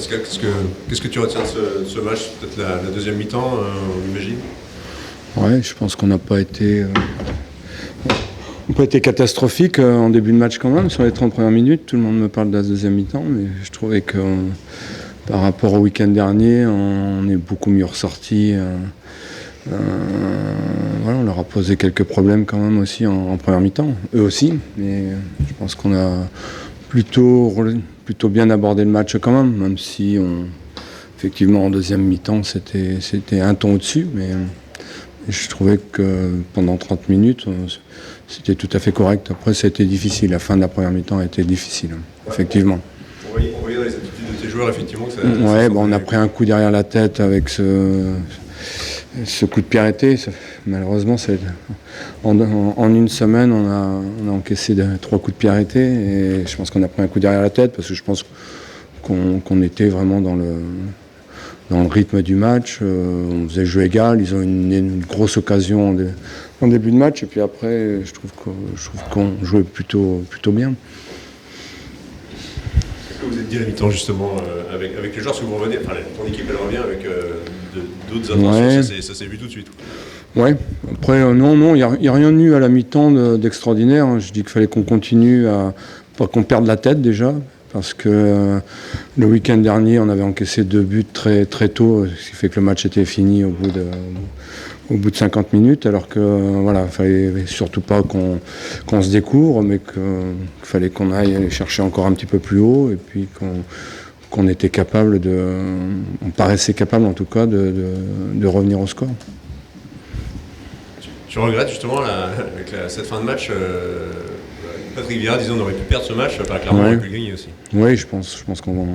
Pascal, qu'est-ce que tu retiens de ce match? Peut-être la deuxième mi-temps, on imagine. Ouais, je pense qu'on n'a pas été catastrophique en début de match quand même. Sur les 30 premières minutes, tout le monde me parle de la deuxième mi-temps, mais je trouvais que par rapport au week-end dernier, on est beaucoup mieux ressorti. Voilà, on leur a posé quelques problèmes quand même aussi en première mi-temps, eux aussi, mais je pense qu'on a plutôt bien abordé le match quand même si effectivement en deuxième mi-temps c'était un ton au-dessus, mais je trouvais que pendant 30 minutes c'était tout à fait correct. Après ça a été difficile, la fin de la première mi-temps a été difficile, effectivement. On voyait dans les attitudes de tes joueurs effectivement que ça... Ouais, on a pris un coup derrière la tête avec ce coup de pied arrêté. Malheureusement, en une semaine, on a encaissé 3 coups de pied arrêtés et je pense qu'on a pris un coup derrière la tête parce que je pense qu'on était vraiment dans le rythme du match. On faisait jeu égal, ils ont une grosse occasion en début de match et puis après, je trouve qu'on jouait plutôt bien. Qu'est-ce que vous êtes dit à la mi-temps justement avec les joueurs, parce que vous revenez, enfin ton équipe elle revient avec d'autres intentions, ça s'est vu tout de suite. Ouais, après non, il n'y a rien eu à la mi-temps d'extraordinaire. Je dis qu'il fallait qu'on continue pas qu'on perde la tête déjà, parce que le week-end dernier on avait encaissé 2 buts très, très tôt, ce qui fait que le match était fini au bout de 50 minutes, alors que voilà, il fallait surtout pas qu'on se découvre, mais qu'il fallait qu'on aille chercher encore un petit peu plus haut, et puis qu'on était capable on paraissait capable en tout cas de revenir au score. Tu regrettes justement avec cette fin de match Patrick Vieira disant qu'on aurait pu perdre ce match, clairement on aurait pu le gagner aussi. Oui, je pense qu'on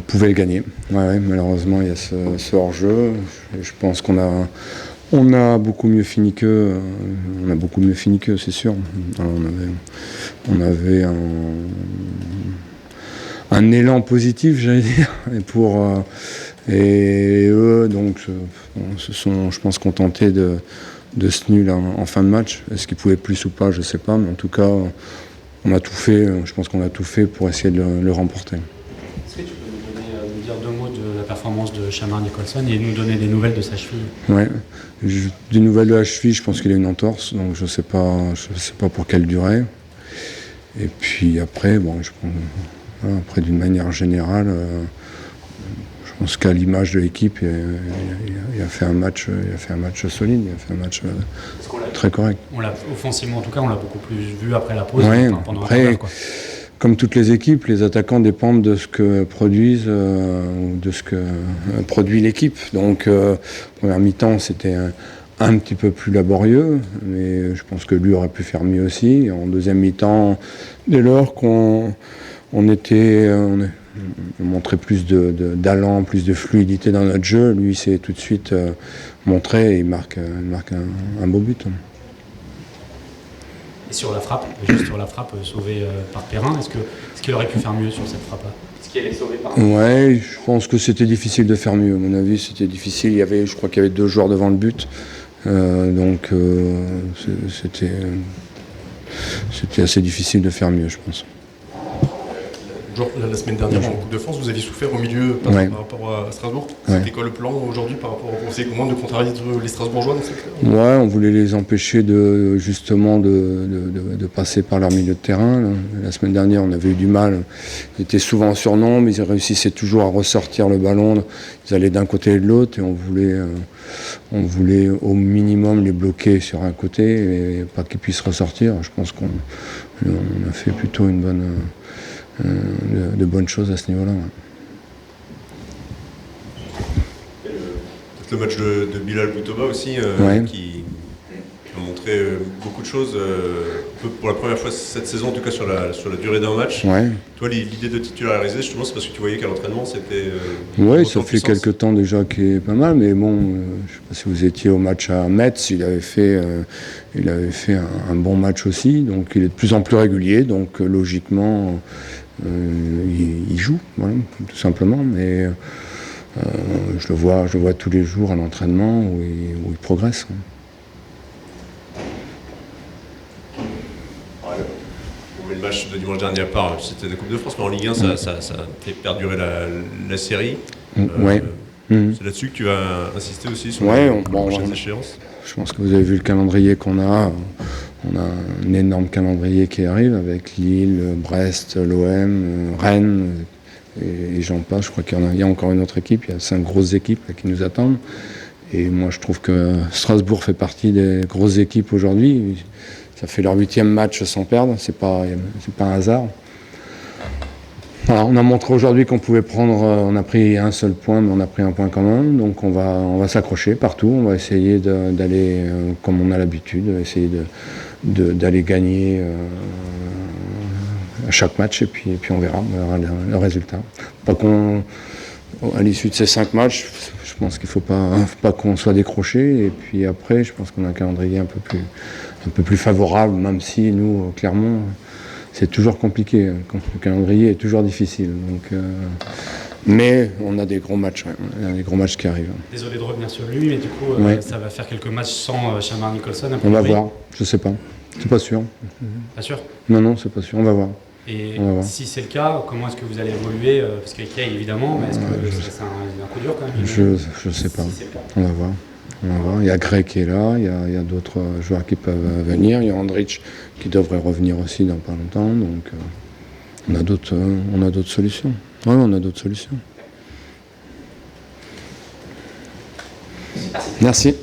pouvait le gagner. Ouais, malheureusement il y a ce hors-jeu. Je pense qu'on a beaucoup mieux fini qu'eux. On a beaucoup mieux fini qu'eux, c'est sûr. On avait un élan positif, j'allais dire, et eux donc se sont, je pense, contentés de ce nul en fin de match. Est-ce qu'ils pouvaient plus ou pas, je ne sais pas, mais en tout cas, on a tout fait. Je pense qu'on a tout fait pour essayer de le remporter. Est-ce que tu peux nous dire 2 mots de la performance de Shamar Nicholson et nous donner des nouvelles de sa cheville? Ouais, des nouvelles de la cheville, je pense qu'il a une entorse, donc je sais pas pour quelle durée. Et puis après, après d'une manière générale, je pense qu'à l'image de l'équipe, il a fait un match solide, il a fait un match très correct. Offensivement en tout cas, on l'a beaucoup plus vu après la pause, pendant après, la quoi. Comme toutes les équipes, les attaquants dépendent de ce que produisent ou de ce que produit l'équipe. Donc, première mi-temps, c'était un petit peu plus laborieux, mais je pense que lui aurait pu faire mieux aussi. En deuxième mi-temps, dès lors qu'on montrait plus d'allant, plus de fluidité dans notre jeu, lui s'est tout de suite montré et il marque un beau but. Et sur la frappe, sauvée par Perrin, est-ce qu'il aurait pu faire mieux sur cette frappe-là? Est-ce qu'il allait sauver par Ouais, je pense que c'était difficile de faire mieux. À mon avis, c'était difficile. Je crois qu'il y avait 2 joueurs devant le but. Donc c'était assez difficile de faire mieux, je pense. La semaine dernière en Coupe de France, vous aviez souffert au milieu par rapport à Strasbourg. C'était quoi le plan aujourd'hui par rapport au conseil comment de contrarier les Strasbourgeois dans cette cas? Ouais, on voulait les empêcher de passer par leur milieu de terrain. La semaine dernière, on avait eu du mal. Ils étaient souvent en surnombre, ils réussissaient toujours à ressortir le ballon. Ils allaient d'un côté et de l'autre et on voulait au minimum les bloquer sur un côté et pas qu'ils puissent ressortir. Je pense qu'on a fait plutôt de bonnes choses à ce niveau-là. Peut-être le match de Bilal Boutoba aussi, qui a montré beaucoup de choses, pour la première fois cette saison, en tout cas sur la durée d'un match. Ouais. Toi, l'idée de titulariser, justement, c'est parce que tu voyais qu'à l'entraînement, c'était... Oui, ça fait quelques temps déjà qui est pas mal, mais bon, je ne sais pas si vous étiez au match à Metz, il avait fait un bon match aussi, donc il est de plus en plus régulier, donc logiquement... il joue, voilà, tout simplement, mais je le vois tous les jours à l'entraînement où il progresse. Ouais, match de dimanche dernier à part, c'était la Coupe de France, mais en Ligue 1, ça fait perdurer la série. Ouais. C'est là-dessus que tu vas insister aussi sur les prochaines échéances. Je pense que vous avez vu le calendrier qu'on a. On a un énorme calendrier qui arrive avec Lille, Brest, l'OM, Rennes et j'en passe. Je crois qu'il y a encore une autre équipe. Il y a 5 grosses équipes là, qui nous attendent. Et moi, je trouve que Strasbourg fait partie des grosses équipes aujourd'hui. Ça fait leur 8e match sans perdre. C'est pas un hasard. Voilà, on a montré aujourd'hui qu'on pouvait prendre, on a pris un seul point, mais on a pris un point quand même. Donc on va s'accrocher partout. On va essayer d'aller, comme on a l'habitude, essayer d'aller gagner à chaque match et puis on verra le résultat. Pas à l'issue de ces 5 matchs, je pense qu'il ne faut pas qu'on soit décroché. Et puis après, je pense qu'on a un calendrier un peu plus favorable, même si nous, Clermont, c'est toujours compliqué. Le calendrier est toujours difficile. Donc, mais on a des gros matchs, on a des gros matchs qui arrivent. Désolé de revenir sur lui, mais du coup, ça va faire quelques matchs sans Shamar Nicholson. On va voir, je sais pas. C'est pas sûr. Pas sûr ? Non, c'est pas sûr. On va voir. Et si c'est le cas, comment est-ce que vous allez évoluer parce qu'il y a évidemment, mais est-ce que c'est un coup dur quand même? Je sais pas. On va voir. Il y a Gray qui est là, il y a d'autres joueurs qui peuvent venir. Il y a Andrich qui devrait revenir aussi dans pas longtemps. Donc on a d'autres solutions. Oui, on a d'autres solutions. Merci.